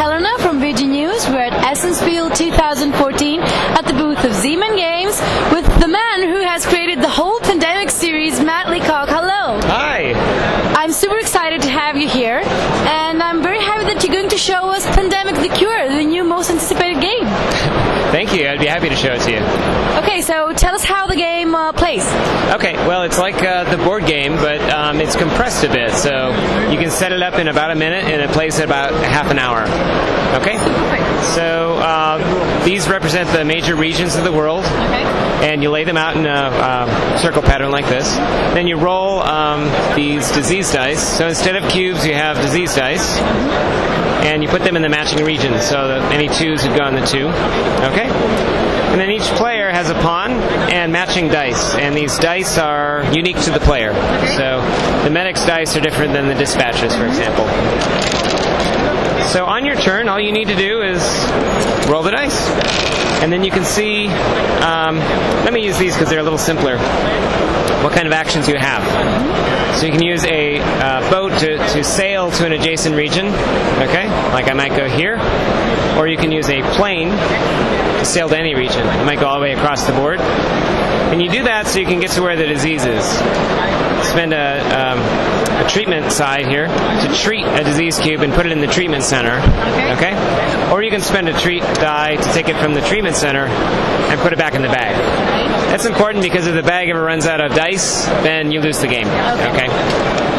Helena from BGnews. We're at Essen Spiel 2014 at the booth of Zeman Games with the man who has created the whole pandemic series, Matt Leacock. Hello. Hi. I'm super excited to have you here, and I'm very happy that you're going to show us Pandemic the Cure, the new most anticipated game. Thank you. I'd be happy to show it to you. Okay, so tell us how the game plays. Okay, well, it's like the board game, but it's compressed a bit, so you can set it up in about a minute, and it plays in about half an hour. Okay? So these represent the major regions of the world, and you lay them out in a circle pattern like this. Then you roll these disease dice. So instead of cubes, you have disease dice, and you put them in the matching regions, so that any twos would go on the two. Okay? And then each player has a pawn and matching dice, and these dice are unique to the player. So the medic's dice are different than the dispatcher's, for example. So on your turn, all you need to do is roll the dice. And then you can see, let me use these because they're a little simpler, what kind of actions you have. So you can use a boat to sail to an adjacent region, okay? Like I might go here. Or you can use a plane to sail to any region. You might go all the way across the board. And you do that so you can get to where the disease is. Spend a treatment side here to treat a disease cube and put it in the treatment center. Okay? Or you can spend a treat die to take it from the treatment center and put it back in the bag. That's important because if the bag ever runs out of dice, then you lose the game. Okay?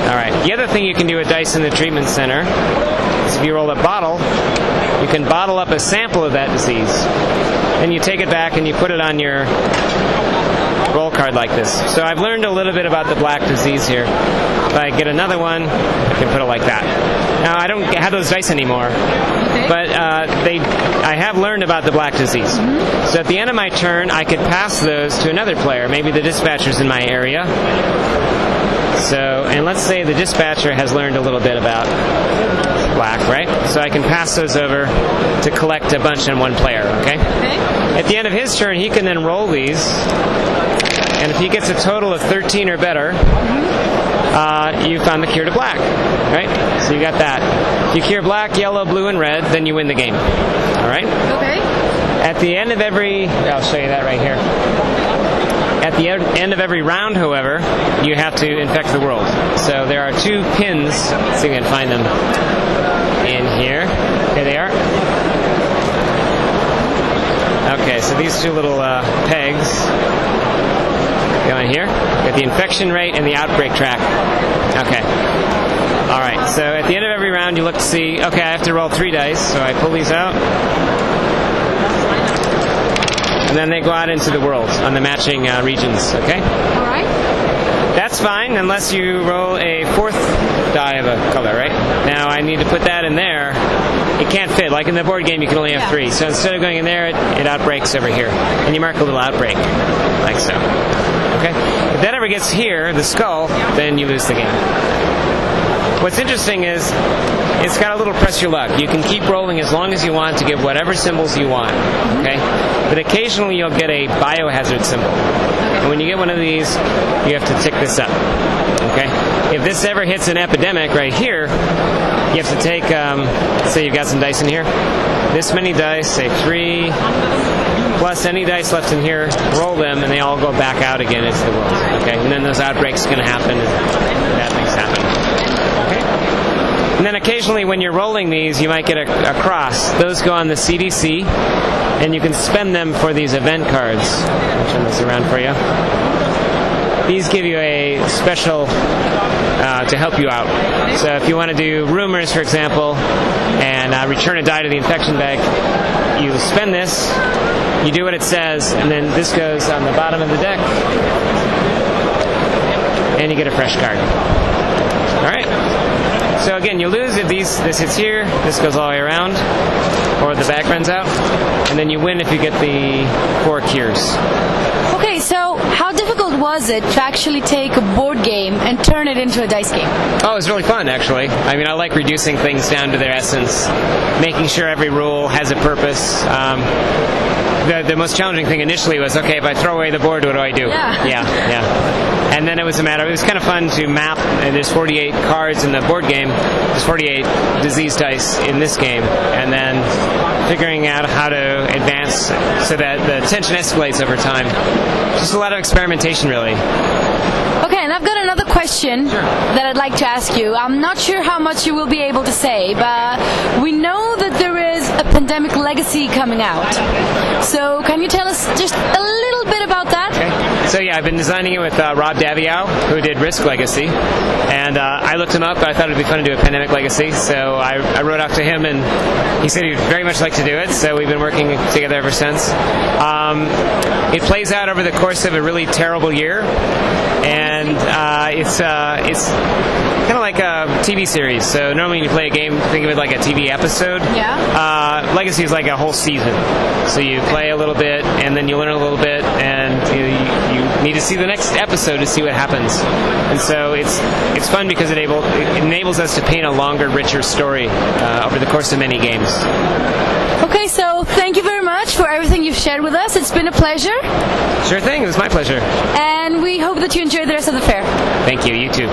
All right. The other thing you can do with dice in the treatment center is if you roll a bottle, you can bottle up a sample of that disease. Then you take it back and you put it on your roll card like this. So I've learned a little bit about the black disease here. If I get another one, I can put it like that. Now, I don't have those dice anymore, but I have learned about the black disease. So at the end of my turn, I could pass those to another player, maybe the dispatcher's in my area. So, and let's say the dispatcher has learned a little bit about black, right? So I can pass those over to collect a bunch on one player, okay? At the end of his turn, he can then roll these, and if he gets a total of 13 or better, you found the cure to black, right? So you got that. If you cure black, yellow, blue, and red, then you win the game, all right? Okay. At the end of every, I'll show you that right here. At the end of every round, however, you have to infect the world. So there are two pins, let's see if we can find them in here. Here they are. Okay, so these two little pegs go in here. Got the infection rate and the outbreak track. Okay. All right, so at the end of every round, you look to see, okay, I have to roll 3 dice, so I pull these out. And then they go out into the world on the matching regions, okay? All right. That's fine unless you roll a 4th die of a color, right? Now I need to put that in there. It can't fit. Like in the board game, you can only have 3. So instead of going in there, it outbreaks over here. And you mark a little outbreak, like so. Okay? If that ever gets here, the skull, then you lose the game. What's interesting is it's got a little press your luck. You can keep rolling as long as you want to get whatever symbols you want. Okay? But occasionally you'll get a biohazard symbol. And when you get one of these, you have to tick this up. Okay? If this ever hits an epidemic right here, you have to take, say you've got some dice in here, this many dice, say 3, plus any dice left in here, roll them, and they all go back out again into the world. Okay? And then those outbreaks are going to happen, and bad things happen. And then occasionally when you're rolling these, you might get a cross. Those go on the CDC, and you can spend them for these event cards. I'll turn this around for you. These give you a special to help you out. So if you want to do rumors, for example, and return a die to the infection bag, you spend this, you do what it says, and then this goes on the bottom of the deck, and you get a fresh card. All right? So again, you lose if this hits here, this goes all the way around, or the bag runs out, and then you win if you get the 4 cures. Okay, so how difficult difficult was it to actually take a board game and turn it into a dice game? Oh, it was really fun, actually. I mean, I like reducing things down to their essence, making sure every rule has a purpose. The most challenging thing initially was, okay, if I throw away the board, what do I do? Yeah. And then it was kind of fun to map, and there's 48 cards in the board game, there's 48 disease dice in this game, and then figuring out how to advance so that the tension escalates over time. Just a lot of experimentation, really. Okay, and I've got another question that I'd like to ask you. I'm not sure how much you will be able to say, but we know that there is a Pandemic Legacy coming out. So can you tell us just a little bit about that? Okay. So yeah, I've been designing it with Rob Daviau, who did Risk Legacy, and I looked him up. I thought it'd be fun to do a Pandemic Legacy, so I wrote out to him, and he said he'd very much like to do it. So we've been working together ever since. It plays out over the course of a really terrible year, and it's kind of like a TV series. So normally when you play a game, think of it like a TV episode. Yeah. Legacy is like a whole season. So you play a little bit, and then you learn a little bit, and you need to see the next episode to see what happens. And so it's fun because it enables us to paint a longer, richer story over the course of many games. Okay, so thank you very much for everything you've shared with us. It's been a pleasure. Sure thing. It was my pleasure. And we hope that you enjoy the rest of the fair. Thank you. You too.